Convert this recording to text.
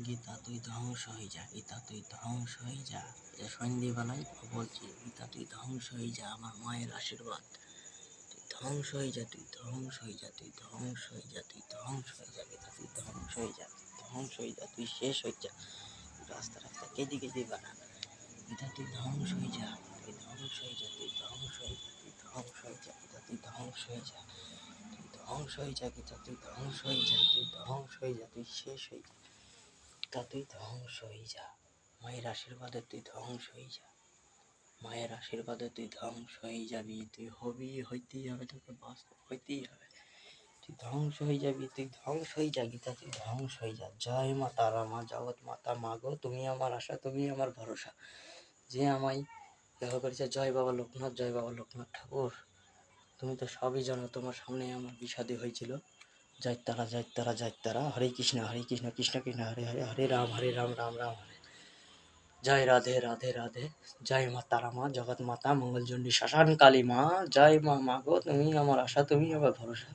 গীতা তুই ধ্বংস হয়ে যা, গীতা তুই ধ্বংস হয়ে যা। সন্ধ্যেবেলায় বলছি, গীতা তুই ধ্বংস হয়ে যা, আমার মায়ের আশীর্বাদ। তুই ধ্বংস হয়ে যা, তুই ধ্বংস হয়ে যা, তুই ধ্বংস হয়ে যা, তুই ধ্বংস হয়ে যা, গীতা তুই ধ্বংস হয়ে যা, ধ্বংস হয়ে যা, তুই শেষ হয়ে যা। রাস্তা রাস্তা কেঁদে কেঁদে বানা, গীতা তুই ধ্বংস হয়ে যা, তুই ধ্বংস হয়ে যা, তুই ধ্বংস হয়ে যা, তুই ধ্বংস হয়ে যা, গীতা তুই ধ্বংস হয়ে যা, তুই ধ্বংস হয়ে যা, গীতা তুই ধ্বংস হয়ে যা, তুই ধ্বংস হয়ে যা, তুই শেষ হয়ে যা। তা তুই ধ্বংস হয়ে যা, মায়ের আশীর্বাদে তুই ধ্বংস হয়ে যা, মায়ের আশীর্বাদে তুই ধ্বংস হয়ে যাবি, তুই হবি, হইতেই হবে, তোকে বাস্তব হইতেই হবে। তুই ধ্বংস হয়ে যাবি, তুই ধ্বংস হয়ে যা, গীতা তুই ধ্বংস হয়ে যা। জয় মা তারা, মা জগৎ মাতা, মা গো তুমি আমার আশা, তুমি আমার ভরসা। যে আমায় দেখা করেছে, জয় বাবা লোকনাথ, জয় বাবা লোকনাথ ঠাকুর। তুমি তো সবই জানো, তোমার সামনে আমার বিষাদে হয়েছিল। জয় তারা, জয় তারা, জয় তারা। হরে কৃষ্ণ, কৃষ্ণ কৃষ্ণ, হরে হরে, হরে রাম, রাম রাম হরে। জয় রাধে রাধে রাধে। জয় মা তারা, মা জগৎ মাতা, মঙ্গলচণ্ডী শ্মশান কালী মা। জয় মা, মা গো তুমি আমার আশা, তুমি আমার ভরসা।